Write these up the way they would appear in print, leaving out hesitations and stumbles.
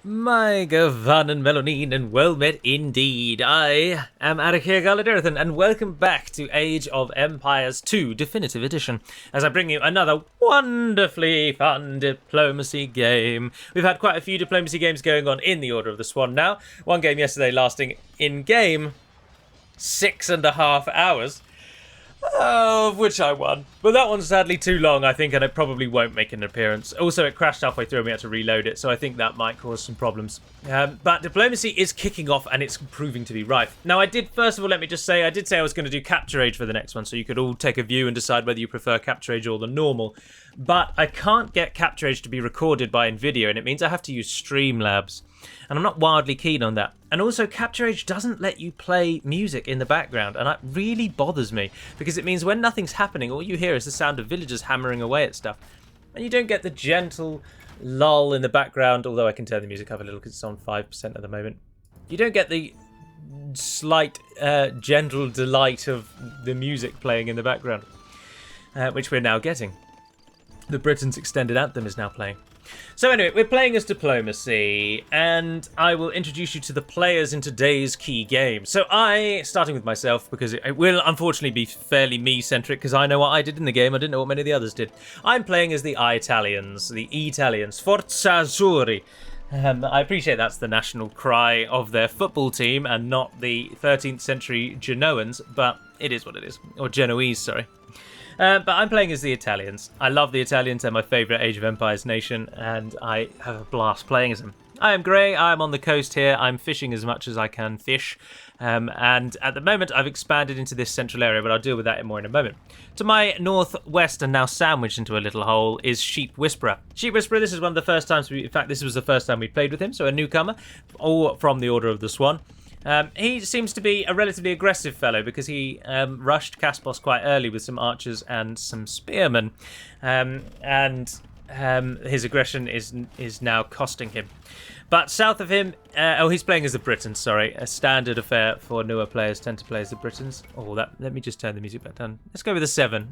My Gavan and Melanine, and well met indeed. I am Arakir Galadirthan, and welcome back to Age of Empires 2 Definitive Edition, as I bring you another wonderfully fun diplomacy game. We've had quite a few diplomacy games going on in the Order of the Swan now. One game yesterday lasting in-game 6.5 hours. Of which I won. But that one's sadly too long, I think, and it probably won't make an appearance. Also, it crashed halfway through and we had to reload it, so I think that might cause some problems. But diplomacy is kicking off and it's proving to be rife. Now, first of all, let me just say, I did say I was going to do Capture Age for the next one, so you could all take a view and decide whether you prefer Capture Age or the normal. But I can't get Capture Age to be recorded by NVIDIA, and it means I have to use Streamlabs. And I'm not wildly keen on that. And also, Capture Age doesn't let you play music in the background, and that really bothers me, because it means when nothing's happening, all you hear is the sound of villagers hammering away at stuff. And you don't get the gentle lull in the background, although I can turn the music up a little because it's on 5% at the moment. You don't get the slight, gentle delight of the music playing in the background, which we're now getting. The Britain's extended anthem is now playing. So anyway, we're playing as diplomacy, and I will introduce you to the players in today's key game. So starting with myself, because it will unfortunately be fairly me-centric, because I know what I did in the game, I didn't know what many of the others did. I'm playing as the Italians, Forza Azzurri. I appreciate that's the national cry of their football team, and not the 13th century Genoans, but it is what it is. Or Genoese, sorry. But I'm playing as the Italians. I love the Italians, they're my favourite Age of Empires nation, and I have a blast playing as them. I am Grey, I'm on the coast here, I'm fishing as much as I can fish, and at the moment I've expanded into this central area, but I'll deal with that more in a moment. To my northwest, and now sandwiched into a little hole, is Sheep Whisperer. Sheep Whisperer, this is one of the first times, in fact this was the first time we played with him, so a newcomer, all from the Order of the Swan. He seems to be a relatively aggressive fellow because he rushed Caspos quite early with some archers and some spearmen, and his aggression is now costing him. But south of him, he's playing as the Britons, sorry. A standard affair for newer players tend to play as the Britons. Let me just turn the music back down. Let's go with a 7.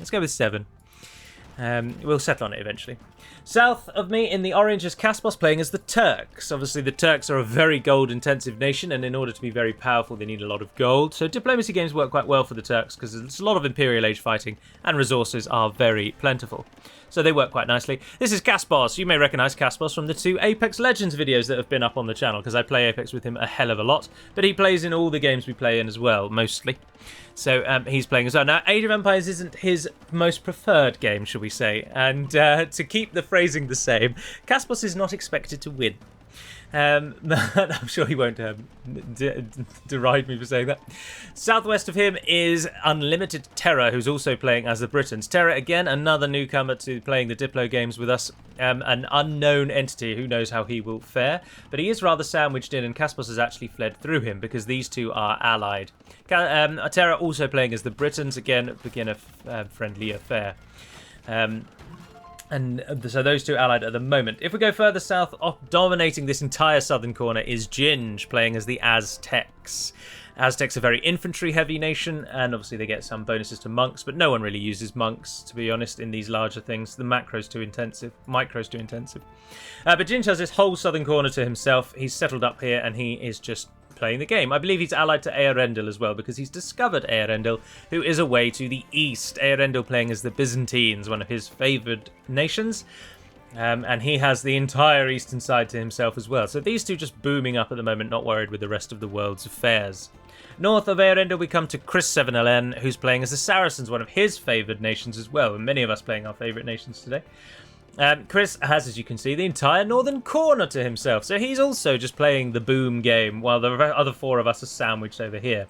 We'll settle on it eventually. South of me in the orange is Caspos playing as the Turks. Obviously the Turks are a very gold intensive nation, and in order to be very powerful they need a lot of gold. So diplomacy games work quite well for the Turks because there's a lot of Imperial Age fighting and resources are very plentiful. So they work quite nicely. This is Caspos. You may recognise Caspos from the 2 Apex Legends videos that have been up on the channel, because I play Apex with him a hell of a lot. But he plays in all the games we play in as well, mostly. So he's playing as well. Now, Age of Empires isn't his most preferred game, shall we say. And to keep the phrasing the same, Caspos is not expected to win. I'm sure he won't deride me for saying that. Southwest of him is Unlimited Terror, who's also playing as the Britons. Terror, again, another newcomer to playing the Diplo games with us. An unknown entity, who knows how he will fare. But he is rather sandwiched in, and Caspos has actually fled through him because these two are allied. Terror also playing as the Britons, again, begin a friendly affair. And so those two allied at the moment. If we go further south, dominating this entire southern corner is Ginge, playing as the Aztecs. Aztecs are a very infantry-heavy nation, and obviously they get some bonuses to monks, but no one really uses monks, to be honest, in these larger things. The micro's too intensive. But Ginge has this whole southern corner to himself. He's settled up here, and he is just playing the game. I believe he's allied to Earendil as well, because he's discovered Earendil, who is away to the east. Earendil playing as the Byzantines, one of his favoured nations. And he has the entire eastern side to himself as well. So these two just booming up at the moment, not worried with the rest of the world's affairs. North of Earendil, we come to Chris 7LN, who's playing as the Saracens, one of his favoured nations as well, and many of us playing our favourite nations today. Chris has, as you can see, the entire northern corner to himself, so he's also just playing the boom game, while the other 4 of us are sandwiched over here.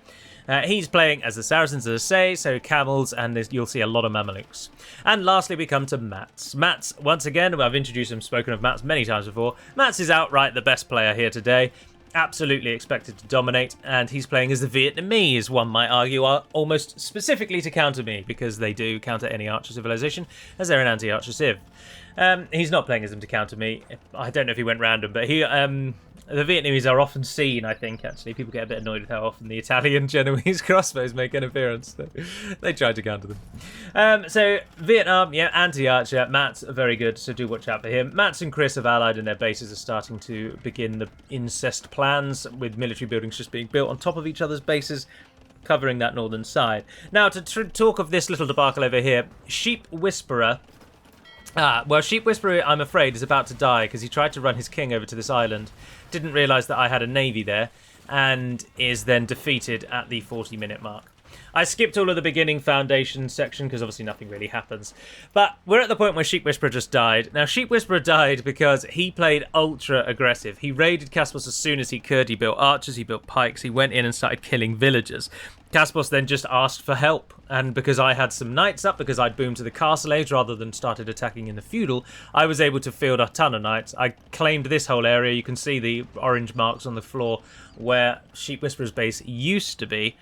He's playing as the Saracens, as I say, so camels, and you'll see a lot of Mamelukes. And lastly, we come to Mats. Mats, once again, I've introduced him, spoken of Mats many times before. Mats is outright the best player here today. Absolutely expected to dominate, and he's playing as the Vietnamese, one might argue, are almost specifically to counter me, because they do counter any archer civilization, as they're an anti-archer civ. He's not playing as them to counter me. I don't know if he went random, but the Vietnamese are often seen, I think, actually. People get a bit annoyed with how often the Italian Genoese crossbows make an appearance. They try to counter them. So, Vietnam, yeah, anti-archer. Matt's very good, so do watch out for him. Matt and Chris have allied and their bases are starting to begin the incest plans, with military buildings just being built on top of each other's bases, covering that northern side. Now, to talk of this little debacle over here, Sheep Whisperer... Sheep Whisperer, I'm afraid, is about to die because he tried to run his king over to this island, didn't realise that I had a navy there, and is then defeated at the 40-minute mark. I skipped all of the beginning foundation section because obviously nothing really happens. But we're at the point where Sheep Whisperer just died. Now, Sheep Whisperer died because he played ultra aggressive. He raided Caspos as soon as he could. He built archers, he built pikes, he went in and started killing villagers. Caspos then just asked for help, and because I had some knights up, because I'd boomed to the castle age rather than started attacking in the feudal, I was able to field a ton of knights. I claimed this whole area. You can see the orange marks on the floor where Sheep Whisperer's base used to be.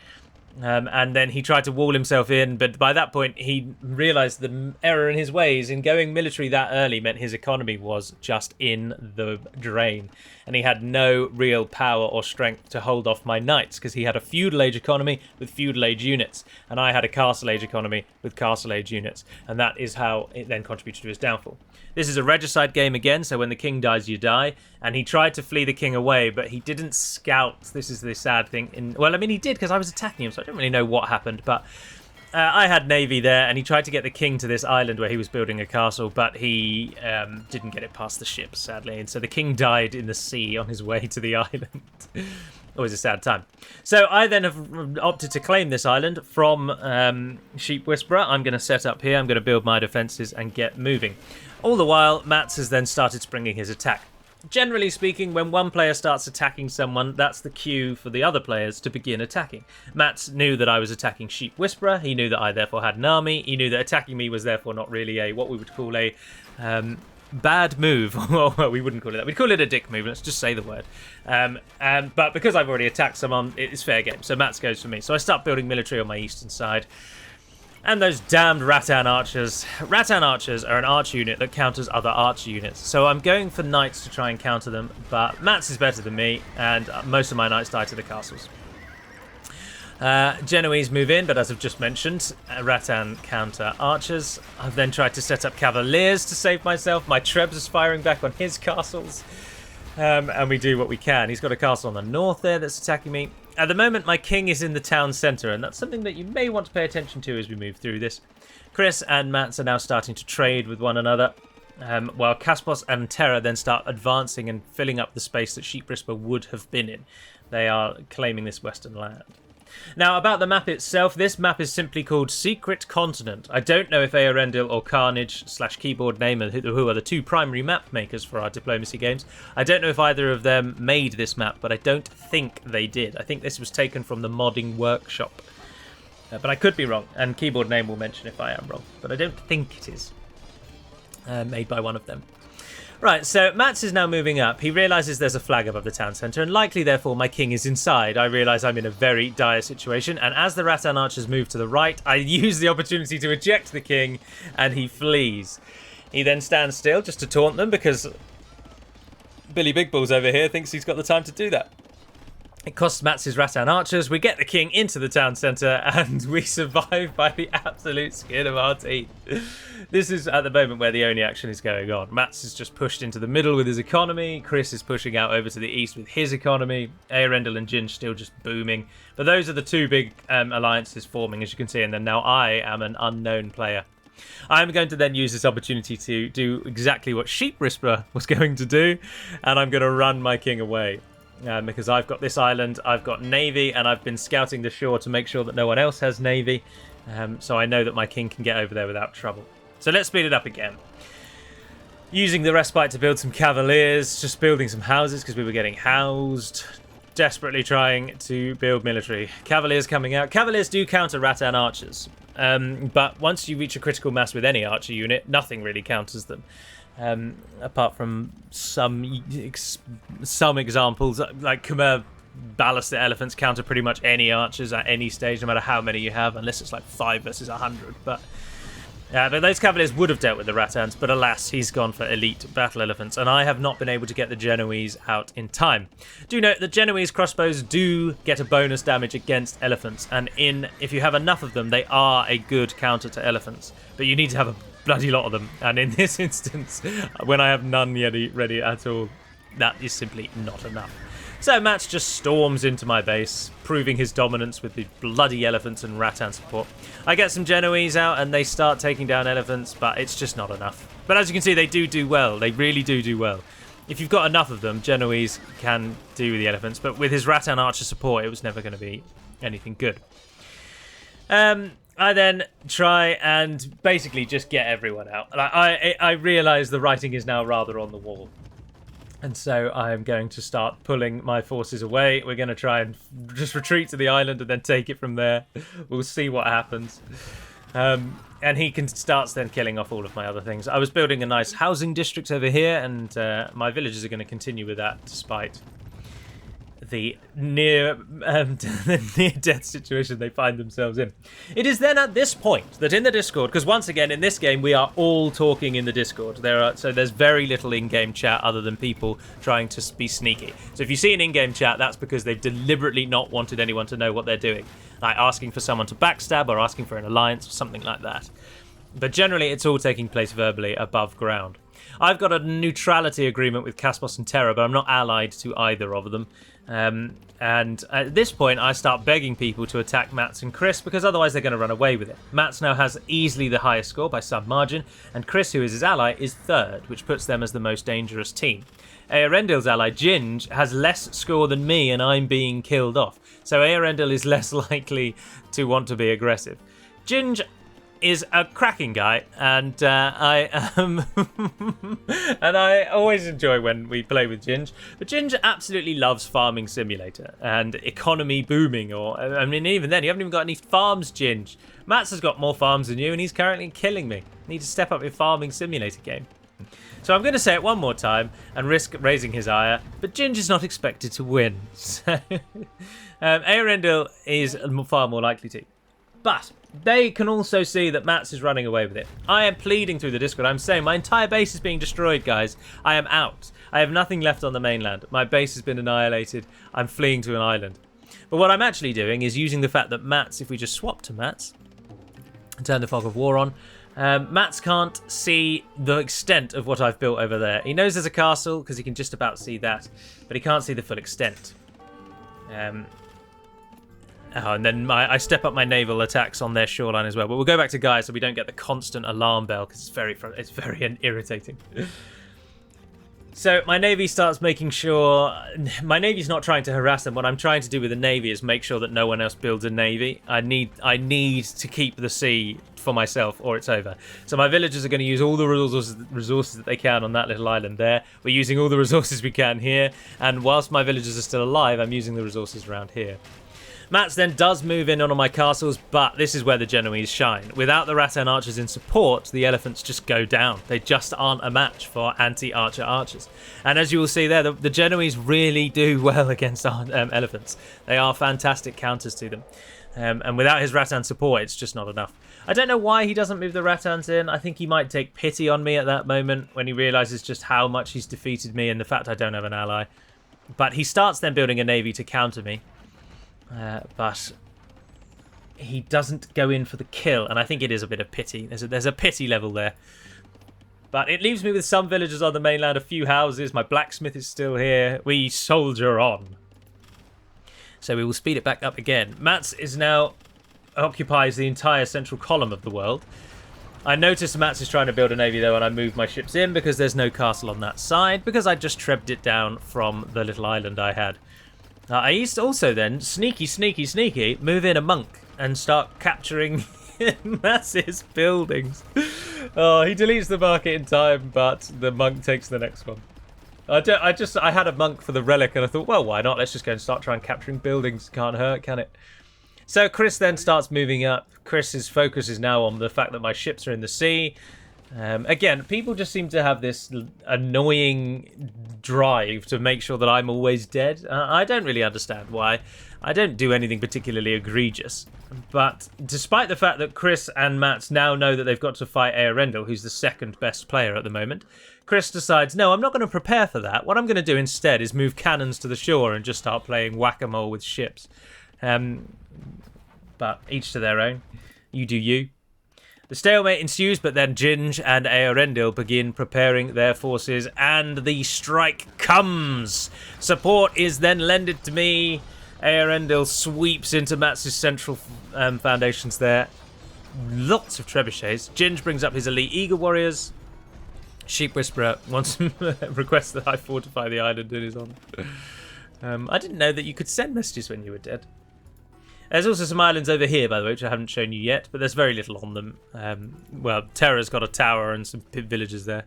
And then he tried to wall himself in, but by that point he realised the error in his ways. In going military that early meant his economy was just in the drain, and he had no real power or strength to hold off my knights, because he had a feudal age economy with feudal age units, and I had a castle age economy with castle age units, and that is how it then contributed to his downfall. This is a regicide game again, so when the king dies, you die. And he tried to flee the king away, but he didn't scout. This is the sad thing. Well, I mean, he did, because I was attacking him, so I don't really know what happened. But I had navy there, and he tried to get the king to this island where he was building a castle, but he didn't get it past the ships, sadly. And so the king died in the sea on his way to the island. Always a sad time. So I then have opted to claim this island from Sheep Whisperer. I'm going to set up here. I'm going to build my defences and get moving. All the while, Mats has then started springing his attack. Generally speaking, when one player starts attacking someone, that's the cue for the other players to begin attacking. Mats knew that I was attacking Sheep Whisperer. He knew that I therefore had an army. He knew that attacking me was therefore not really a what we would call a bad move. Well, we wouldn't call it that. We'd call it a dick move. Let's just say the word. But because I've already attacked someone, it's fair game. So Mats goes for me. So I start building military on my eastern side. And those damned Rattan archers. Rattan archers are an arch unit that counters other arch units. So I'm going for knights to try and counter them, but Mats is better than me, and most of my knights die to the castles. Genoese move in, but as I've just mentioned, Rattan counter archers. I've then tried to set up cavaliers to save myself. My Trebs is firing back on his castles. And we do what we can. He's got a castle on the north there that's attacking me. At the moment, my king is in the town centre, and that's something that you may want to pay attention to as we move through this. Chris and Mats are now starting to trade with one another, while Caspos and Terra then start advancing and filling up the space that Sheep Whisperer would have been in. They are claiming this western land. Now, about the map itself, this map is simply called Secret Continent. I don't know if Earendil or Carnage / Keyboard Name, who are the two primary map makers for our diplomacy games. I don't know if either of them made this map, but I don't think they did. I think this was taken from the modding workshop. But I could be wrong, and Keyboard Name will mention if I am wrong. But I don't think it is made by one of them. Right, so Mats is now moving up. He realises there's a flag above the town centre, and likely, therefore, my king is inside. I realise I'm in a very dire situation, and as the Rattan archers move to the right, I use the opportunity to eject the king, and he flees. He then stands still just to taunt them, because Billy Big Balls over here thinks he's got the time to do that. It costs Mats his Rattan archers. We get the king into the town centre, and we survive by the absolute skin of our teeth. This is at the moment where the only action is going on. Mats is just pushed into the middle with his economy. Chris is pushing out over to the east with his economy. Earendil and Ginge still just booming. But those are the two big alliances forming, as you can see. And then now I am an unknown player. I'm going to then use this opportunity to do exactly what Sheep Whisperer was going to do. And I'm going to run my king away. Because I've got this island, I've got navy, and I've been scouting the shore to make sure that no one else has navy. So I know that my king can get over there without trouble. So let's speed it up again. Using the respite to build some cavaliers, just building some houses because we were getting housed. Desperately trying to build military. Cavaliers coming out. Cavaliers do counter Rattan archers. But once you reach a critical mass with any archer unit, nothing really counters them. Apart from some examples, like Khmer ballistic elephants counter pretty much any archers at any stage, no matter how many you have, unless it's like 5 versus 100. But But those cavaliers would have dealt with the Rattans, but alas, he's gone for elite battle elephants, and I have not been able to get the Genoese out in time. Do note that Genoese crossbows do get a bonus damage against elephants, and if you have enough of them, they are a good counter to elephants. But you need to have a bloody lot of them, and in this instance, when I have none yet ready at all, that is simply not enough. So Matt just storms into my base, proving his dominance with the bloody elephants and Rattan support. I get some Genoese out and they start taking down elephants, but it's just not enough. But as you can see, they do well. They really do well. If you've got enough of them, Genoese can do the elephants, but with his Rattan archer support, it was never going to be anything good. I then try and basically just get everyone out. I realise the writing is now rather on the wall. And so I'm going to start pulling my forces away. We're going to try and just retreat to the island and then take it from there. We'll see what happens. And he starts then killing off all of my other things. I was building a nice housing district over here, and my villagers are going to continue with that despite the near-death situation they find themselves in. It is then at this point that in the Discord, because once again in this game we are all talking in the Discord. So there's very little in-game chat other than people trying to be sneaky. So if you see an in-game chat, that's because they've deliberately not wanted anyone to know what they're doing, like asking for someone to backstab or asking for an alliance or something like that. But generally it's all taking place verbally above ground. I've got a neutrality agreement with Caspos and Terra, but I'm not allied to either of them. And at this point, I start begging people to attack Mats and Chris, because otherwise they're going to run away with it. Mats now has easily the highest score by some margin, and Chris, who is his ally, is third, which puts them as the most dangerous team. Earendil's ally, Ginge, has less score than me, and I'm being killed off. So Earendil is less likely to want to be aggressive. Ginge is a cracking guy, and I always enjoy when we play with Ginge. But Ginge absolutely loves Farming Simulator and economy booming. I mean, even then, you haven't even got any farms, Ginge. Mats has got more farms than you, and he's currently killing me. Need to step up your Farming Simulator game. So I'm going to say it one more time and risk raising his ire, but Ginge is not expected to win. So Earendil is far more likely to. But they can also see that Mats is running away with it. I am pleading through the Discord. I'm saying my entire base is being destroyed, guys. I am out. I have nothing left on the mainland. My base has been annihilated. I'm fleeing to an island. But what I'm actually doing is using the fact that Mats, if we just swap to Mats and turn the fog of war on, Mats can't see the extent of what I've built over there. He knows there's a castle because he can just about see that, but he can't see the full extent. And then I step up my naval attacks on their shoreline as well. But we'll go back to guys so we don't get the constant alarm bell, because it's very irritating. So my navy starts making sure... My navy's not trying to harass them. What I'm trying to do with the navy is make sure that no one else builds a navy. I need to keep the sea for myself, or it's over. So my villagers are going to use all the resources that they can on that little island there. We're using all the resources we can here. And whilst my villagers are still alive, I'm using the resources around here. Mats then does move in on my castles, but this is where the Genoese shine. Without the Rattan archers in support, the elephants just go down. They just aren't a match for anti-archer archers. And as you will see there, the Genoese really do well against elephants. They are fantastic counters to them. And without his Rattan support, it's just not enough. I don't know why he doesn't move the Rattans in. I think he might take pity on me at that moment when he realises just how much he's defeated me and the fact I don't have an ally. But he starts then building a navy to counter me. But he doesn't go in for the kill, and I think it is a bit of pity. There's a pity level there. But it leaves me with some villagers on the mainland, a few houses. My blacksmith is still here. We soldier on. So we will speed it back up again. Mats is now occupies the entire central column of the world. I noticed Mats is trying to build a navy though, and I moved my ships in because there's no castle on that side, because I just trebbed it down from the little island I had. I used to also then, sneaky, move in a monk and start capturing massive buildings. Oh, he deletes the market in time, but the monk takes the next one. I had a monk for the relic, and I thought, well, why not? Let's just go and start trying capturing buildings. Can't hurt, can it? So Chris then starts moving up. Chris's focus is now on the fact that my ships are in the sea. Again, people just seem to have this annoying drive to make sure that I'm always dead. I don't really understand why. I don't do anything particularly egregious. But despite the fact that Chris and Matt now know that they've got to fight Earendel, who's the second best player at the moment, Chris decides, no, I'm not going to prepare for that. What I'm going to do instead is move cannons to the shore and just start playing whack-a-mole with ships. But each to their own. You do you. The stalemate ensues, but then Ginge and Earendil begin preparing their forces, and the strike comes. Support is then lended to me. Earendil sweeps into Matt's central foundations there. Lots of trebuchets. Ginge brings up his elite eagle warriors. Sheep Whisperer wants requests that I fortify the island in his honour. I didn't know that you could send messages when you were dead. There's also some islands over here, by the way, which I haven't shown you yet, but there's very little on them. Well, Terra's got a tower and some villages there.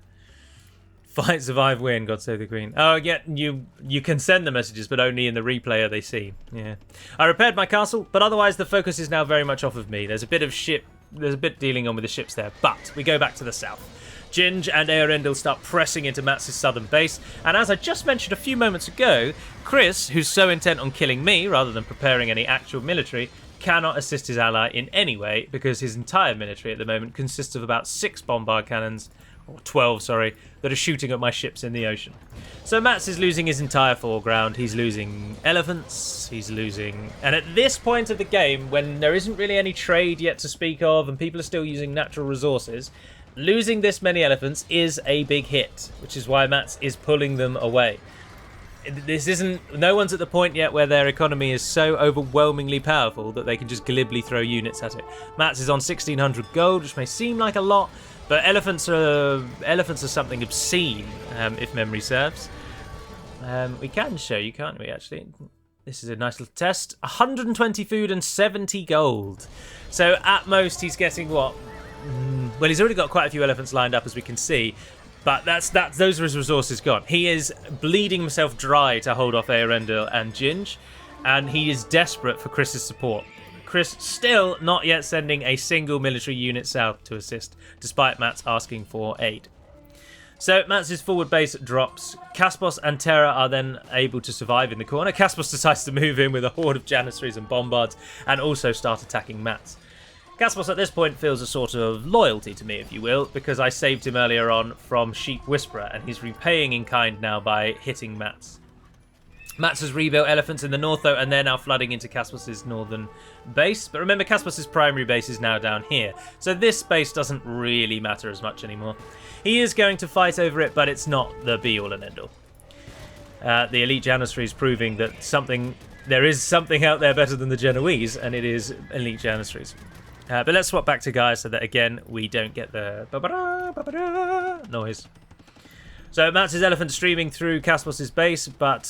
Fight, survive, win, God save the Queen. Oh, yeah, you can send the messages, but only in the replay are they seen. Yeah. I repaired my castle, but otherwise the focus is now very much off of me. There's a bit dealing on with the ships there, but we go back to the south. Ginge and Earendil start pressing into Matt's southern base, and as I just mentioned a few moments ago, Chris, who's so intent on killing me rather than preparing any actual military, cannot assist his ally in any way because his entire military at the moment consists of about 6 bombard cannons, or 12, sorry, that are shooting at my ships in the ocean. So Mats is losing his entire foreground, he's losing elephants, he's losing... And at this point of the game, when there isn't really any trade yet to speak of and people are still using natural resources, losing this many elephants is a big hit, which is why Mats is pulling them away. No one's at the point yet where their economy is so overwhelmingly powerful that they can just glibly throw units at it. Mats is on 1600 gold, which may seem like a lot, but elephants are something obscene, if memory serves. We can show you, can't we, actually? This is a nice little test. 120 food and 70 gold. So at most he's getting what? Well, he's already got quite a few elephants lined up, as we can see, but those are his resources gone. He is bleeding himself dry to hold off Earendil and Ginge, and he is desperate for Chris's support. Chris still not yet sending a single military unit south to assist, despite Matt's asking for aid. So Matt's forward base drops. Kaspos and Terra are then able to survive in the corner. Kaspos decides to move in with a horde of Janissaries and bombards and also start attacking Matt's. Kaspos at this point feels a sort of loyalty to me, if you will, because I saved him earlier on from Sheep Whisperer, and he's repaying in kind now by hitting Mats. Mats has rebuilt elephants in the north, though, and they're now flooding into Kaspos's northern base. But remember, Kaspos's primary base is now down here, so this base doesn't really matter as much anymore. He is going to fight over it, but it's not the be-all and end-all. The elite Janissaries proving that there is something out there better than the Genoese, and it is elite Janissaries. But let's swap back to guys so that, again, we don't get the noise. So Mats' elephant streaming through Kaspos's base, but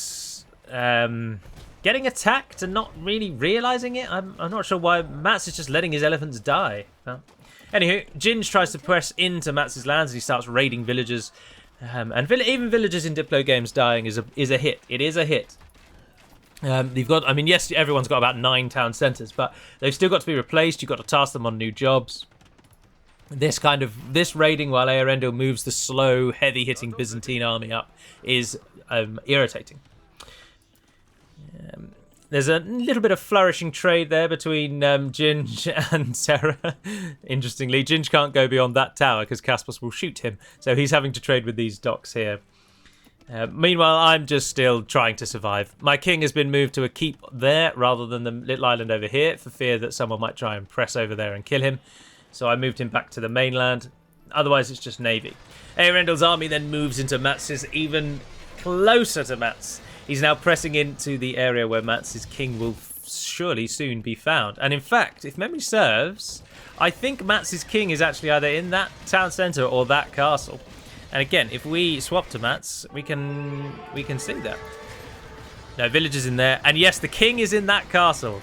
getting attacked and not really realising it. I'm not sure why Mats is just letting his elephants die. Well, anywho, Ginge tries to press into Mats' lands and he starts raiding villagers. And even villagers in Diplo games dying is a hit. It is a hit. Yes, everyone's got about 9 town centres, but they've still got to be replaced. You've got to task them on new jobs. This raiding while Earendil moves the slow, heavy-hitting Byzantine army up is irritating. There's a little bit of flourishing trade there between Ginge and Terra. Interestingly, Ginge can't go beyond that tower because Kaspos will shoot him, so he's having to trade with these docks here. Meanwhile, I'm just still trying to survive. My king has been moved to a keep there rather than the little island over here for fear that someone might try and press over there and kill him. So I moved him back to the mainland. Otherwise, it's just navy. Earendil's army then moves into Mats's, even closer to Mats. He's now pressing into the area where Mats's king will surely soon be found. And in fact, if memory serves, I think Mats's king is actually either in that town centre or that castle. And again, if we swap to Mats, we can see that. No, villagers in there. And yes, the king is in that castle.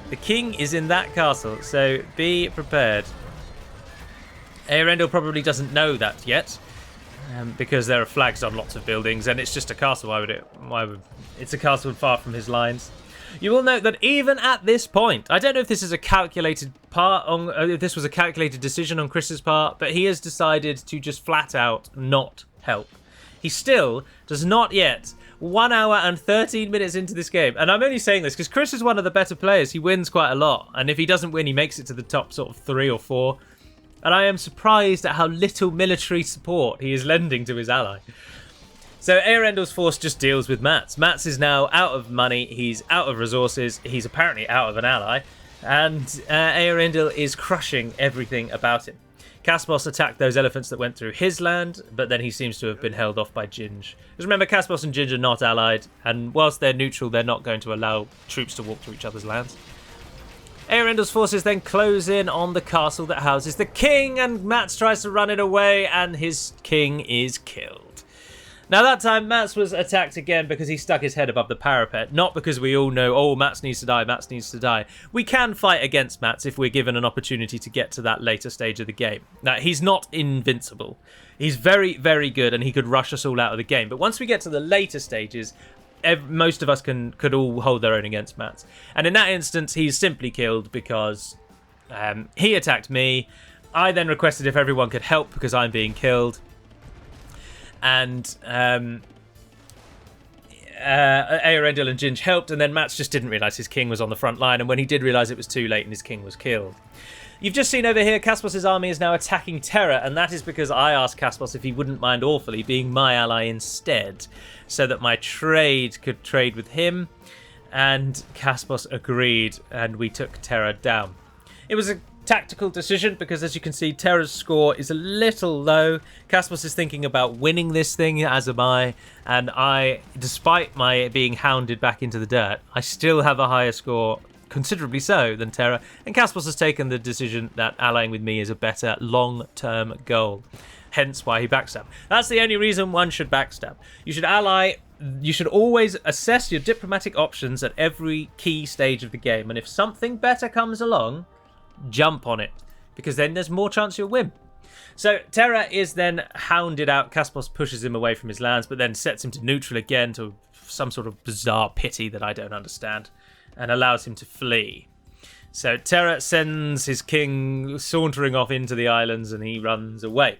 The king is in that castle, so be prepared. Earendil probably doesn't know that yet, because there are flags on lots of buildings, and it's just a castle. Why would it's a castle far from his lines. You will note that even at this point, I don't know if this is a calculated if this was a calculated decision on Chris's part, but he has decided to just flat out not help. He still does not yet, 1 hour and 13 minutes into this game, and I'm only saying this because Chris is one of the better players. He wins quite a lot, and if he doesn't win, he makes it to the top sort of 3 or 4. And I am surprised at how little military support he is lending to his ally. So Eärendil's force just deals with Matt's. Matt's is now out of money, he's out of resources, he's apparently out of an ally, and Eärendil is crushing everything about him. Caspos attacked those elephants that went through his land, but then he seems to have been held off by Ginge. Because remember, Caspos and Ginge are not allied, and whilst they're neutral, they're not going to allow troops to walk through each other's lands. Eärendil's forces then close in on the castle that houses the king, and Mats tries to run it away, and his king is killed. Now that time, Mats was attacked again because he stuck his head above the parapet, not because we all know, oh, Mats needs to die, Mats needs to die. We can fight against Mats if we're given an opportunity to get to that later stage of the game. Now, he's not invincible. He's very, very good, and he could rush us all out of the game. But once we get to the later stages, most of us could all hold their own against Mats. And in that instance, he's simply killed because he attacked me. I then requested if everyone could help because I'm being killed. And Eärendil and Ginge helped, and then Mats just didn't realise his king was on the front line, and when he did realise it was too late and his king was killed. You've just seen over here, Caspos' army is now attacking Terra, and that is because I asked Caspos if he wouldn't mind awfully being my ally instead, so that my trade could trade with him, and Caspos agreed, and we took Terra down. It was a tactical decision because, as you can see, Terra's score is a little low. Caspos is thinking about winning this thing, as am I, and I, despite my being hounded back into the dirt, I still have a higher score, considerably so, than Terra, and Caspos has taken the decision that allying with me is a better long-term goal, hence why he backstabbed. That's the only reason one should backstab. You should always assess your diplomatic options at every key stage of the game, and if something better comes along, jump on it, because then there's more chance you'll win. So Terra is then hounded out. Caspos pushes him away from his lands, but then sets him to neutral again to some sort of bizarre pity that I don't understand, and allows him to flee. So Terra sends his king sauntering off into the islands, and he runs away.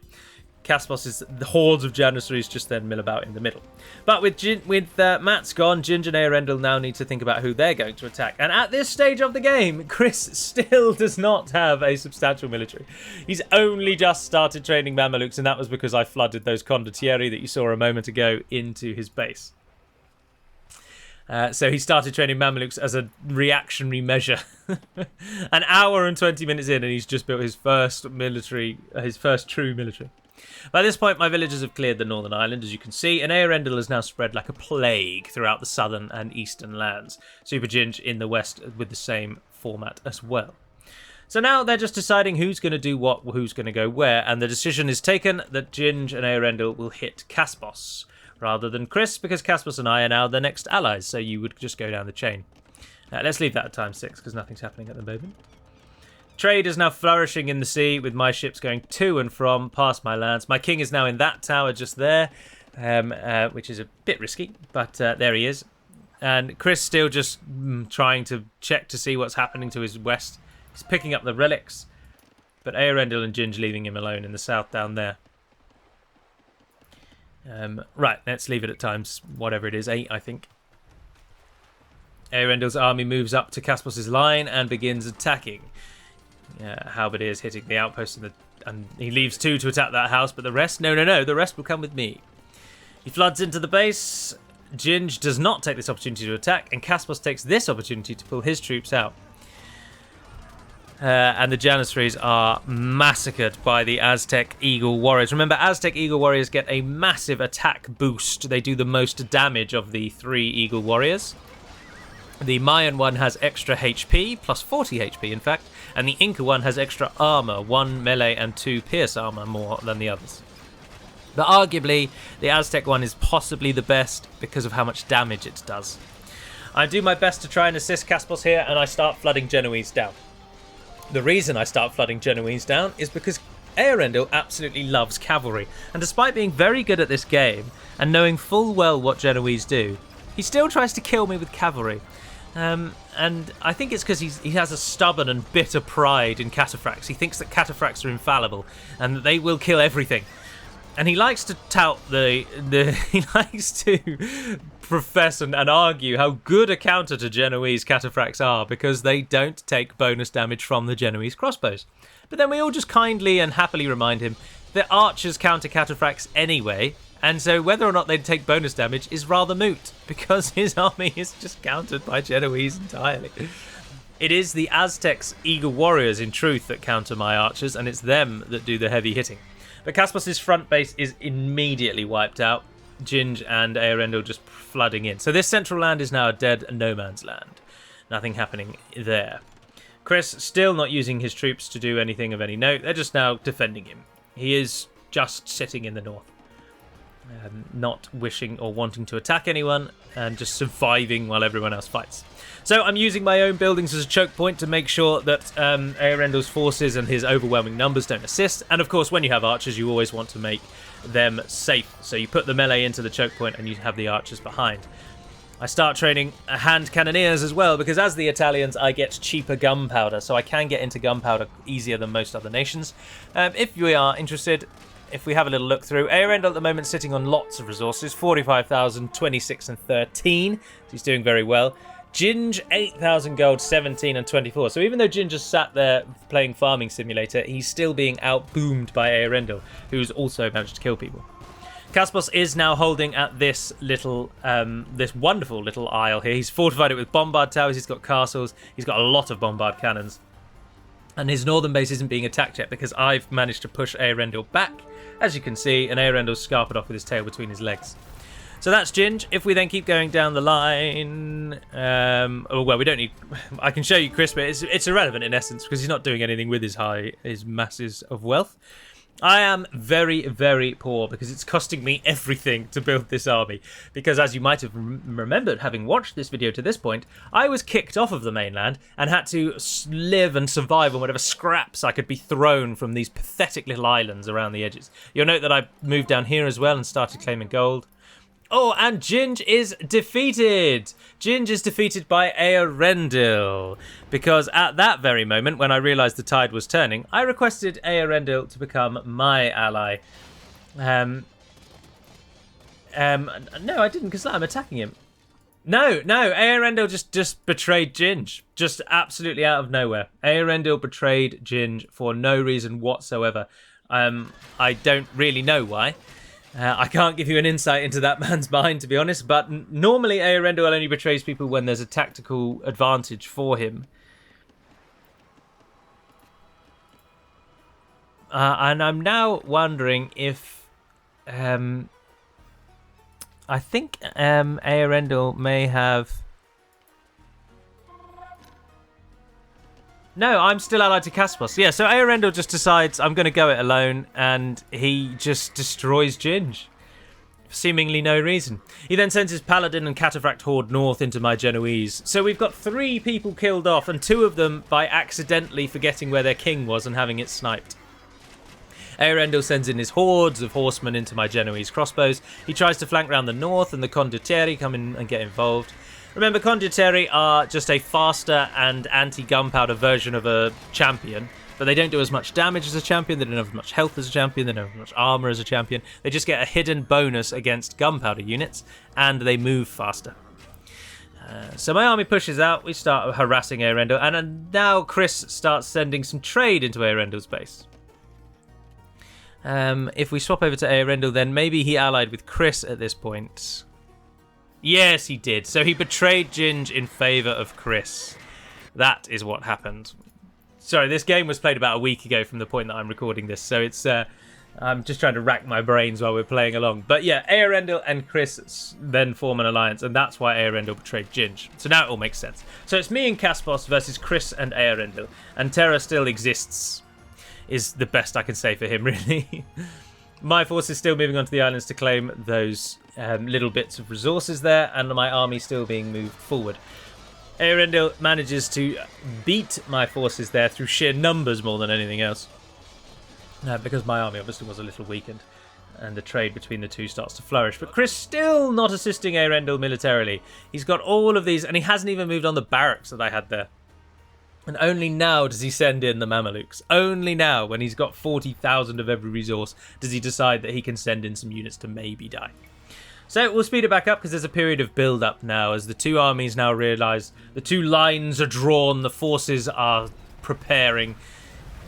Caspos' the hordes of Janissaries just then mill about in the middle. But with Mats gone, Ginge and Eärendil now need to think about who they're going to attack. And at this stage of the game, Chris still does not have a substantial military. He's only just started training Mamelukes, and that was because I flooded those condottieri that you saw a moment ago into his base. So he started training Mamelukes as a reactionary measure. An hour and 20 minutes in, and he's just built his first true military. By this point, my villagers have cleared the northern island, as you can see, and Eärendil has now spread like a plague throughout the southern and eastern lands. Super Ginge in the west with the same format as well. So now they're just deciding who's going to do what, who's going to go where, and the decision is taken that Ginge and Eärendil will hit Caspos, rather than Chris, because Caspos and I are now the next allies, so you would just go down the chain. Let's leave that at time 6, because nothing's happening at the moment. Trade is now flourishing in the sea, with my ships going to and from past my lands. My king is now in that tower just there, which is a bit risky, but there he is. And Chris still just trying to check to see what's happening to his west. He's picking up the relics, but Eärendil and Ginge leaving him alone in the south down there. Right, let's leave it at times, whatever it is, 8, I think. Eärendil's army moves up to Caspos' line and begins attacking. Halberdiers hitting the outpost, and he leaves 2 to attack that house, but the rest, no, the rest will come with me. He floods into the base. Ginge does not take this opportunity to attack, and Caspos takes this opportunity to pull his troops out. And the Janissaries are massacred by the Aztec Eagle Warriors. Remember, Aztec Eagle Warriors get a massive attack boost. They do the most damage of the 3 Eagle Warriors. The Mayan one has extra HP, plus 40 HP in fact, and the Inca one has extra armor, 1 melee and 2 pierce armor more than the others. But arguably, the Aztec one is possibly the best because of how much damage it does. I do my best to try and assist Caspos here, and I start flooding Genoese down. The reason I start flooding Genoese down is because Eärendil absolutely loves cavalry, and despite being very good at this game, and knowing full well what Genoese do, he still tries to kill me with cavalry. And I think it's because he has a stubborn and bitter pride in cataphracts. He thinks that cataphracts are infallible and that they will kill everything. And he likes to tout he likes to profess and argue how good a counter to Genoese cataphracts are because they don't take bonus damage from the Genoese crossbows. But then we all just kindly and happily remind him that archers counter cataphracts anyway, and so whether or not they take bonus damage is rather moot because his army is just countered by Genoese entirely. It is the Aztecs' eagle warriors in truth that counter my archers, and it's them that do the heavy hitting. But Caspos's front base is immediately wiped out, Ginge and Earendil just flooding in. So this central land is now a dead no man's land. Nothing happening there. Chris still not using his troops to do anything of any note. They're just now defending him. He is just sitting in the north, not wishing or wanting to attack anyone and just surviving while everyone else fights. So I'm using my own buildings as a choke point to make sure that Earendil's forces and his overwhelming numbers don't assist. And of course, when you have archers, you always want to make them safe. So you put the melee into the choke point and you have the archers behind. I start training hand cannoneers as well, because as the Italians, I get cheaper gunpowder, so I can get into gunpowder easier than most other nations. If you are interested, if we have a little look through, Earendil at the moment sitting on lots of resources, 45,000, 26 and 13. So he's doing very well. Ginge, 8,000 gold, 17 and 24. So even though Ginge just sat there playing Farming Simulator, he's still being out-boomed by Earendil, who's also managed to kill people. Caspos is now holding at this this wonderful little isle here. He's fortified it with bombard towers, he's got castles, he's got a lot of bombard cannons. And his northern base isn't being attacked yet because I've managed to push Earendil back, as you can see, and Earendil's scarpered off with his tail between his legs. So that's Ginge. If we then keep going down the line... we don't need... I can show you Chris, but it's irrelevant in essence because he's not doing anything with his masses of wealth. I am very, very poor because it's costing me everything to build this army. Because as you might have remembered, having watched this video to this point, I was kicked off of the mainland and had to live and survive on whatever scraps I could be thrown from these pathetic little islands around the edges. You'll note that I moved down here as well and started claiming gold. Oh, and Ginge is defeated! Ginge is defeated by Earendil. Because at that very moment, when I realised the tide was turning, I requested Earendil to become my ally. No, I didn't, because I'm attacking him. No, Earendil just betrayed Ginge. Just absolutely out of nowhere. Earendil betrayed Ginge for no reason whatsoever. I don't really know why. I can't give you an insight into that man's mind, to be honest, but normally Earendil only betrays people when there's a tactical advantage for him. And I'm now wondering if... I think Earendil may have... No, I'm still allied to Caspos. Yeah, so Earendil just decides I'm going to go it alone, and he just destroys Ginge. For seemingly no reason. He then sends his Paladin and Cataphract Horde north into my Genoese. So we've got 3 people killed off, and 2 of them by accidentally forgetting where their king was and having it sniped. Earendil sends in his hordes of horsemen into my Genoese crossbows. He tries to flank round the north, and the Condottieri come in and get involved. Remember, Condottieri are just a faster and anti-gunpowder version of a champion, but they don't do as much damage as a champion, they don't have as much health as a champion, they don't have as much armor as a champion. They just get a hidden bonus against gunpowder units, and they move faster. So my army pushes out, we start harassing Earendil, and now Chris starts sending some trade into Earendil's base. If we swap over to Earendil, then maybe he allied with Chris at this point. Yes, he did. So he betrayed Ginge in favour of Chris. That is what happened. Sorry, this game was played about a week ago from the point that I'm recording this, so it's I'm just trying to rack my brains while we're playing along. But yeah, Earendil and Chris then form an alliance, and that's why Earendil betrayed Ginge. So now it all makes sense. So it's me and Caspos versus Chris and Earendil, and Terra still exists, is the best I can say for him, really. My force is still moving onto the islands to claim those little bits of resources there, and my army still being moved forward. Earendil manages to beat my forces there through sheer numbers more than anything else, because my army obviously was a little weakened. and the trade between the two starts to flourish. But Chris still not assisting Eärendil militarily. He's got all of these, and he hasn't even moved on the barracks that I had there. And only now does he send in the Mamelukes. Only now, when he's got 40,000 of every resource, does he decide that he can send in some units to maybe die. So we'll speed it back up because there's a period of build-up now as the two armies now realise the two lines are drawn, the forces are preparing,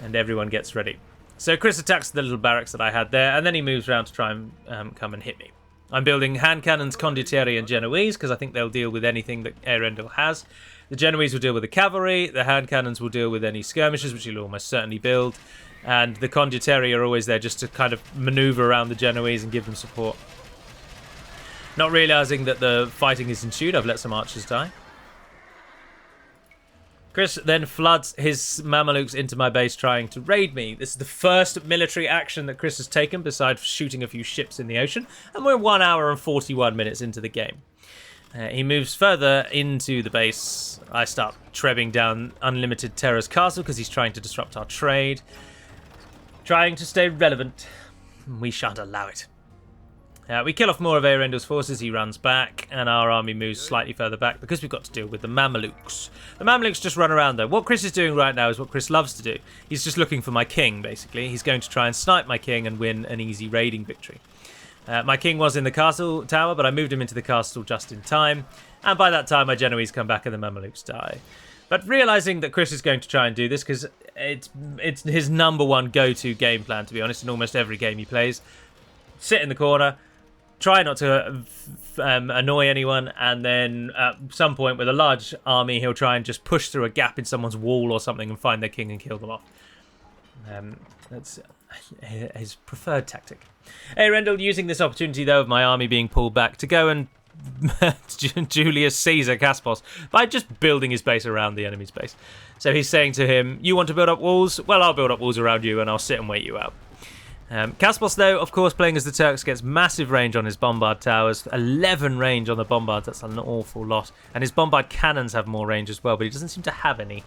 and everyone gets ready. So Chris attacks the little barracks that I had there, and then he moves around to try and come and hit me. I'm building hand cannons, condottieri, and Genoese because I think they'll deal with anything that Eärendil has. The Genoese will deal with the cavalry, the hand cannons will deal with any skirmishes, which he'll almost certainly build, and the condottieri are always there just to kind of manoeuvre around the Genoese and give them support. Not realising that the fighting is ensued, I've let some archers die. Chris then floods his Mamelukes into my base trying to raid me. This is the first military action that Chris has taken besides shooting a few ships in the ocean, and we're 1 hour and 41 minutes into the game. He moves further into the base. I start trebbing down Unlimited Terror's castle because he's trying to disrupt our trade. Trying to stay relevant. We shan't allow it. We kill off more of Eärendil's forces, he runs back, and our army moves slightly further back because we've got to deal with the Mamelukes. The Mamelukes just run around though. What Chris is doing right now is what Chris loves to do. He's just looking for my king, basically. He's going to try and snipe my king and win an easy raiding victory. My king was in the castle tower, but I moved him into the castle just in time, and by that time my Genoese come back and the Mamelukes die. But realising that Chris is going to try and do this, because it's his number one go-to game plan, to be honest, in almost every game he plays. Sit in the corner, try not to annoy anyone, and then at some point with a large army he'll try and just push through a gap in someone's wall or something and find their king and kill them off. That's his preferred tactic. Eärendil using this opportunity though of my army being pulled back to go and Julius Caesar Caspos by just building his base around the enemy's base. So he's saying to him, you want to build up walls? Well, I'll build up walls around you and I'll sit and wait you out. Caspos, though, of course, playing as the Turks, gets massive range on his bombard towers. 11 range on the bombards, that's an awful lot. And his bombard cannons have more range as well, but he doesn't seem to have any.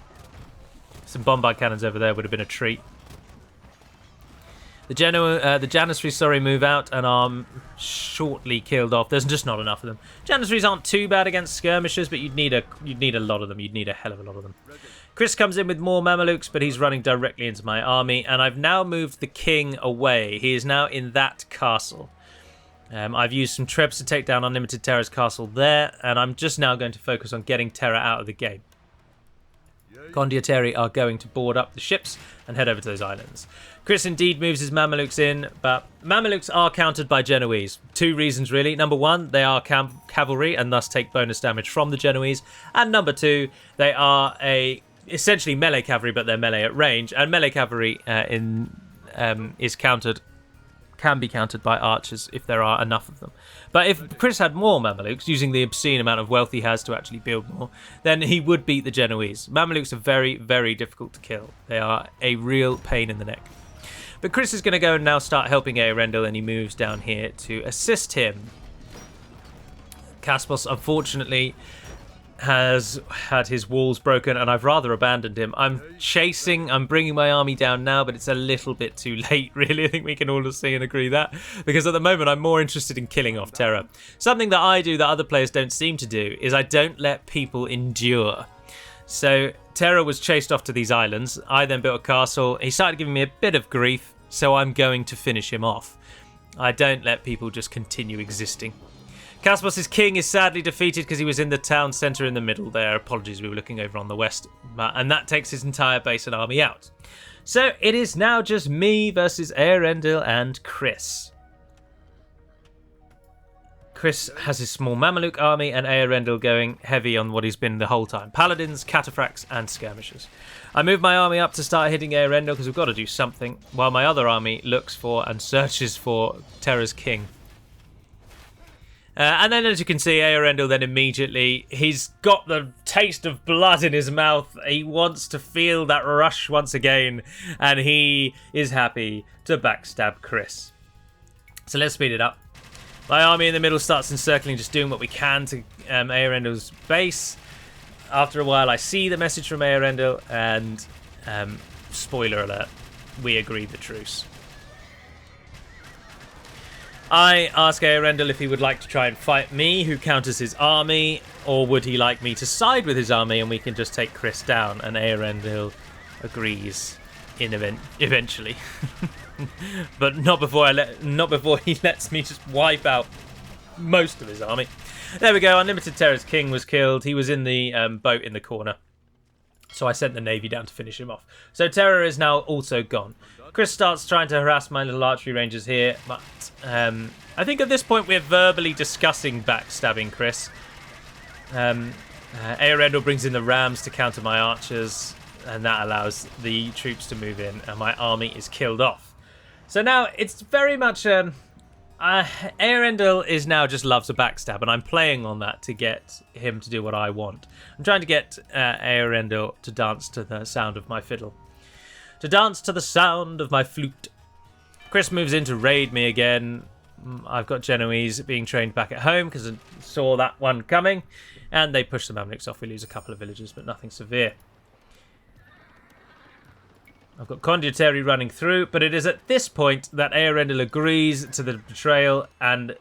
Some bombard cannons over there would have been a treat. The Janissaries, move out and are shortly killed off. There's just not enough of them. Janissaries aren't too bad against skirmishers, but you'd need a lot of them. You'd need a hell of a lot of them. Chris comes in with more Mamelukes, but he's running directly into my army, and I've now moved the king away. He is now in that castle. I've used some trebs to take down Unlimited Terror's castle there, and I'm just now going to focus on getting Terror out of the game. Condottieri are going to board up the ships and head over to those islands. Chris indeed moves his Mamelukes in, but Mamelukes are countered by Genoese. Two reasons, really. Number one, they are cavalry and thus take bonus damage from the Genoese. And number two, they are essentially melee cavalry, but they're melee at range. And melee cavalry can be countered by archers if there are enough of them. But if Chris had more Mamelukes, using the obscene amount of wealth he has to actually build more, then he would beat the Genoese. Mamelukes are very, very difficult to kill. They are a real pain in the neck. But Chris is going to go and now start helping Eärendil, and he moves down here to assist him. Caspos, unfortunately, has had his walls broken, and I've rather abandoned him. I'm bringing my army down now, but it's a little bit too late, really. I think we can all see and agree that, because at the moment I'm more interested in killing off Terror. Something that I do that other players don't seem to do is I don't let people endure. So Terror was chased off to these islands. I then built a castle. He started giving me a bit of grief, so I'm going to finish him off. I don't let people just continue existing. Caspos' king is sadly defeated because he was in the town centre in the middle there. Apologies, we were looking over on the west. And that takes his entire base and army out. So it is now just me versus Eärendil and Chris. Chris has his small Mameluke army and Eärendil going heavy on what he's been the whole time. Paladins, cataphracts and skirmishers. I move my army up to start hitting Eärendil because we've got to do something, while my other army looks for and searches for Terror's king. And then, as you can see, Eärendil then immediately, he's got the taste of blood in his mouth. He wants to feel that rush once again, and he is happy to backstab Chris. So let's speed it up. My army in the middle starts encircling, just doing what we can to Eärendil's base. After a while, I see the message from Eärendil, and spoiler alert, we agreed the truce. I ask Eärendil if he would like to try and fight me, who counters his army, or would he like me to side with his army and we can just take Chris down? And Eärendil agrees eventually. But not before he lets me just wipe out most of his army. There we go. Unlimited Terror's king was killed. He was in the boat in the corner. So I sent the navy down to finish him off. So Terror is now also gone. Chris starts trying to harass my little archery rangers here, but I think at this point we're verbally discussing backstabbing Chris. Eärendil brings in the rams to counter my archers, and that allows the troops to move in, and my army is killed off. So now it's very much... Eärendil is now just loves a backstab, and I'm playing on that to get him to do what I want. I'm trying to get Eärendil to dance to the sound of my fiddle. To dance to the sound of my flute. Chris moves in to raid me again. I've got Genoese being trained back at home because I saw that one coming. And they push the Mamluks off. We lose a couple of villagers, but nothing severe. I've got Condottieri running through, but it is at this point that Eärendil agrees to the betrayal and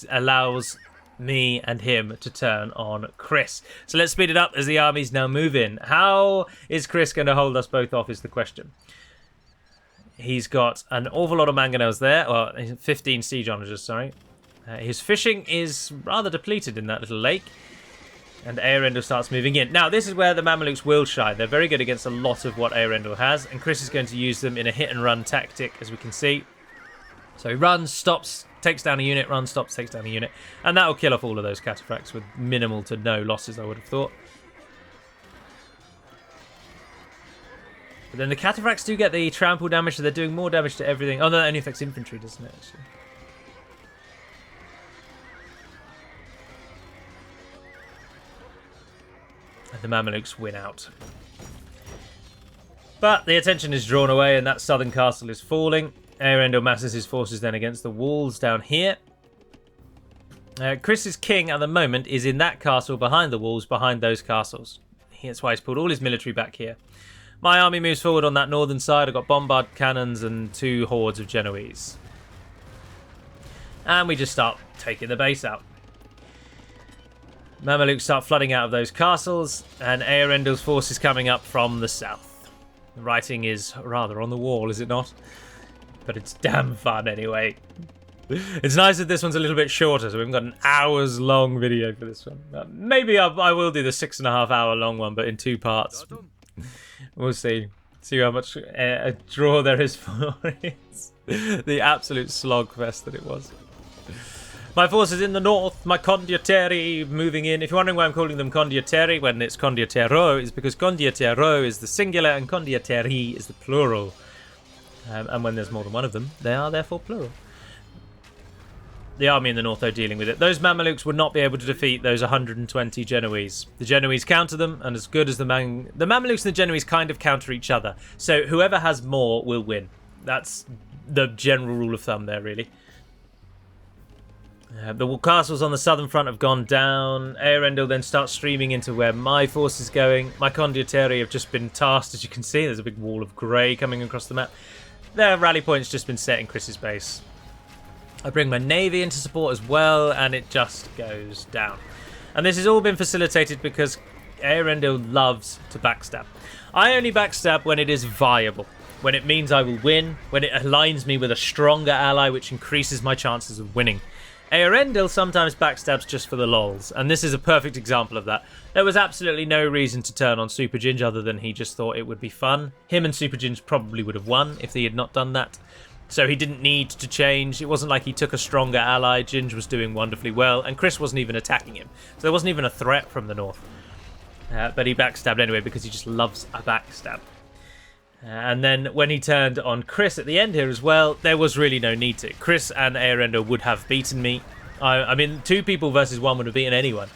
allows me and him to turn on Chris. So let's speed it up as the armies now move in. How is Chris going to hold us both off is the question. He's got an awful lot of mangonels there, well, 15 siege onagers, sorry. His fishing is rather depleted in that little lake. And Eärendil starts moving in. Now, this is where the Mamelukes will shine. They're very good against a lot of what Eärendil has. And Chris is going to use them in a hit-and-run tactic, as we can see. So he runs, stops, takes down a unit, runs, stops, takes down a unit. And that will kill off all of those cataphracts with minimal to no losses, I would have thought. But then the cataphracts do get the trample damage, so they're doing more damage to everything. Oh, no, that only affects infantry, doesn't it, actually? The Mamelukes win out. But the attention is drawn away and that southern castle is falling. Eärendil masses his forces then against the walls down here. Chris's king at the moment is in that castle behind the walls, behind those castles. That's why he's pulled all his military back here. My army moves forward on that northern side. I've got bombard cannons and 2 hordes of Genoese. And we just start taking the base out. Mamelukes start flooding out of those castles, and Eärendil's force is coming up from the south. The writing is rather on the wall, is it not? But it's damn fun anyway. It's nice that this one's a little bit shorter, so we haven't got an hours long video for this one. Maybe I will do the 6.5 hour long one, but in 2 parts. We'll see. See how much draw there is for it. The absolute slog fest that it was. My forces in the north, my condottieri moving in. If you're wondering why I'm calling them condottieri when it's condottiero, it's because condottiero is the singular and condottieri is the plural. And when there's more than one of them, they are therefore plural. The army in the north, though, dealing with it. Those Mamelukes would not be able to defeat those 120 Genoese. The Genoese counter them, and as good as the Mamelukes and the Genoese kind of counter each other. So whoever has more will win. That's the general rule of thumb there, really. The castles on the southern front have gone down. Eärendil then starts streaming into where my force is going. My condottieri have just been tasked, as you can see. There's a big wall of grey coming across the map. Their rally point's just been set in Chris's base. I bring my navy into support as well, and it just goes down. And this has all been facilitated because Eärendil loves to backstab. I only backstab when it is viable, when it means I will win, when it aligns me with a stronger ally, which increases my chances of winning. Eärendil sometimes backstabs just for the lols, and this is a perfect example of that. There was absolutely no reason to turn on Super Ginge other than he just thought it would be fun. Him and Super Ginge probably would have won if he had not done that. So he didn't need to change. It wasn't like he took a stronger ally. Ginge was doing wonderfully well, and Chris wasn't even attacking him. So there wasn't even a threat from the north. But he backstabbed anyway because he just loves a backstab. And then when he turned on Chris at the end here as well, there was really no need to. Chris and Eärendil would have beaten me. I mean, 2 people versus 1 would have beaten anyone.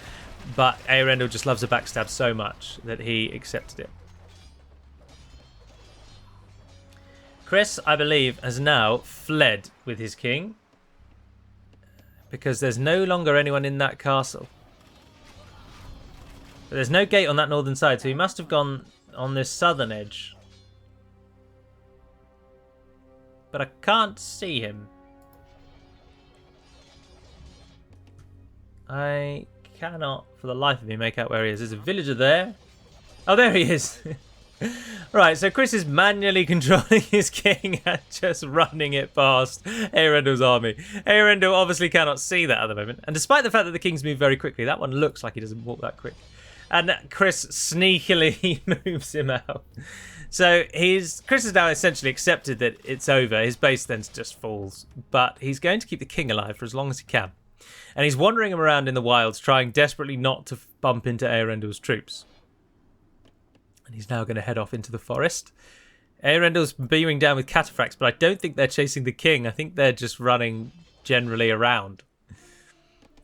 But Eärendil just loves a backstab so much that he accepted it. Chris, I believe, has now fled with his king. Because there's no longer anyone in that castle. But there's no gate on that northern side, so he must have gone on this southern edge. But I can't see him. I cannot, for the life of me, make out where he is. There's a villager there. Oh, there he is. Right, so Chris is manually controlling his king and just running it past Earendil's army. Earendil obviously cannot see that at the moment. And despite the fact that the kings move very quickly, that one looks like he doesn't walk that quick. And Chris sneakily moves him out. So Chris has now essentially accepted that it's over. His base then just falls. But he's going to keep the king alive for as long as he can. And he's wandering around in the wilds, trying desperately not to bump into Earendil's troops. And he's now going to head off into the forest. Earendil's beaming down with cataphracts, but I don't think they're chasing the king. I think they're just running generally around.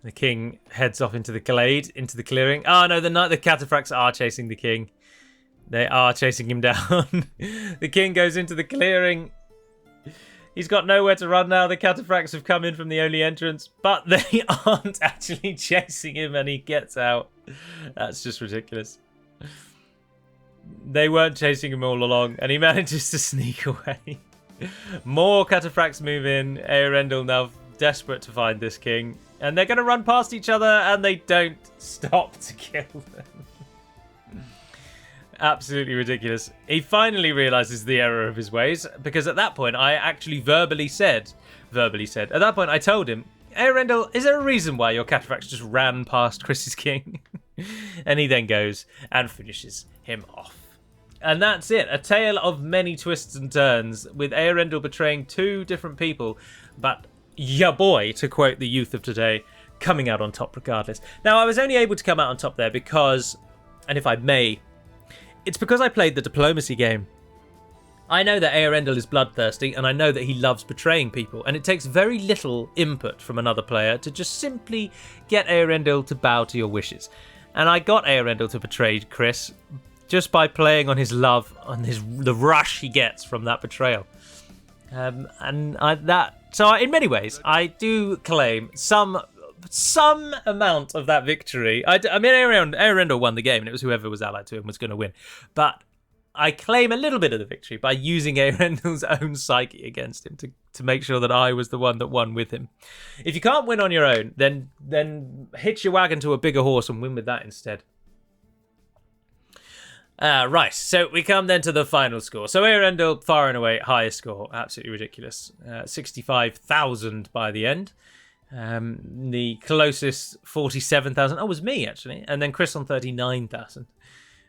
The king heads off into the glade, into the clearing. Oh no, the cataphracts are chasing the king. They are chasing him down. The king goes into the clearing. He's got nowhere to run now. The cataphracts have come in from the only entrance, but they aren't actually chasing him, and he gets out. That's just ridiculous. They weren't chasing him all along, and he manages to sneak away. More cataphracts move in. Earendil now desperate to find this king, and they're going to run past each other, and they don't stop to kill them. Absolutely ridiculous. He finally realizes the error of his ways, because at that point I actually verbally said, at that point I told him, Earendil, is there a reason why your cataphracts just ran past Chris's king? And he then goes and finishes him off. And that's it. A tale of many twists and turns, with Earendil betraying two different people, but ya boy, to quote the youth of today, coming out on top regardless. Now, I was only able to come out on top there because, and if I may, it's because I played the diplomacy game. I know that Earendil is bloodthirsty, and I know that he loves betraying people, and it takes very little input from another player to just simply get Earendil to bow to your wishes. And I got Earendil to betray Chris just by playing on his love, on the rush he gets from that betrayal. So in many ways, I do claim some amount of that victory. I mean, Earendil won the game, and it was whoever was allied to him was going to win. But I claim a little bit of the victory by using Earendil's own psyche against him to make sure that I was the one that won with him. If you can't win on your own, then hitch your wagon to a bigger horse and win with that instead. Right, so we come then to the final score. So Earendil, far and away, highest score. Absolutely ridiculous. 65,000 by the end. The closest, 47,000. Oh, was me, actually. And then Chris on 39,000.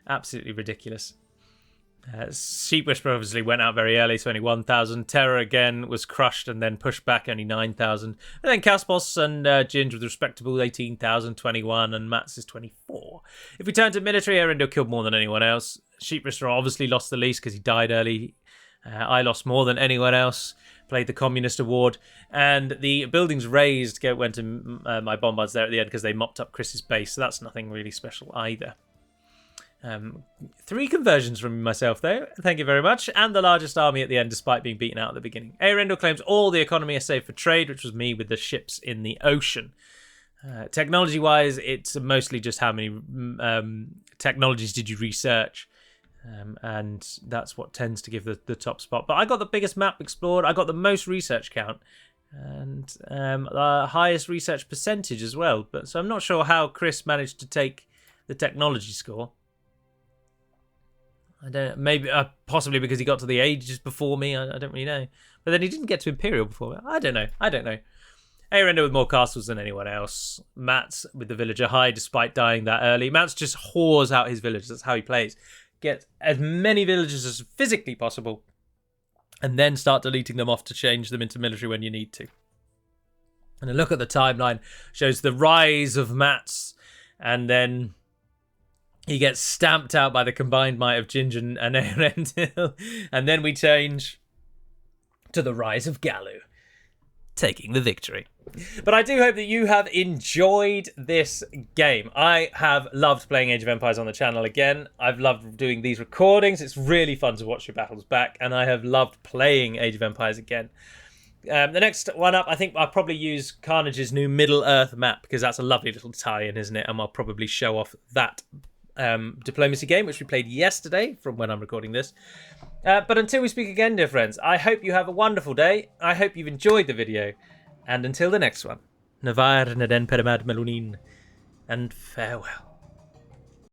Absolutely ridiculous. Sheep Whisperer obviously went out very early, so only 1,000. Terror again was crushed and then pushed back, only 9,000. And then Caspos and Ginge with respectable 18,000, 21, and Matt's is 24. If we turn to military, Earendil killed more than anyone else. Sheep Whisperer obviously lost the least because he died early. I lost more than anyone else. Played the Communist Award, and the buildings razed went to my bombards there at the end because they mopped up Chris's base, so that's nothing really special either. 3 conversions from myself though, thank you very much, and the largest army at the end despite being beaten out at the beginning. Earendil claims all the economy is saved for trade, which was me with the ships in the ocean. Technology wise, it's mostly just how many technologies did you research, and that's what tends to give the top spot. But I got the biggest map explored, I got the most research count, and the highest research percentage as well. But so I'm not sure how Chris managed to take the technology score. I don't know, maybe possibly because he got to the ages before me. I don't really know. But then he didn't get to Imperial before me. I don't know. Earendil with more castles than anyone else. Matt's with the villager high despite dying that early. Matt's just whores out his villagers. That's how he plays. Get as many villagers as physically possible, and then start deleting them off to change them into military when you need to. And a look at the timeline shows the rise of Matt's, and then he gets stamped out by the combined might of Ginge and Earendil. And then we change to the rise of Galu, taking the victory. But I do hope that you have enjoyed this game. I have loved playing Age of Empires on the channel again. I've loved doing these recordings. It's really fun to watch your battles back. And I have loved playing Age of Empires again. The next one up, I think I'll probably use Carnage's new Middle-earth map, because that's a lovely little tie-in, isn't it? And I'll probably show off that diplomacy game, which we played yesterday from when I'm recording this. But until we speak again, dear friends, I hope you have a wonderful day. I hope you've enjoyed the video. And until the next one, Navar Naden Peramad Melunin, and farewell.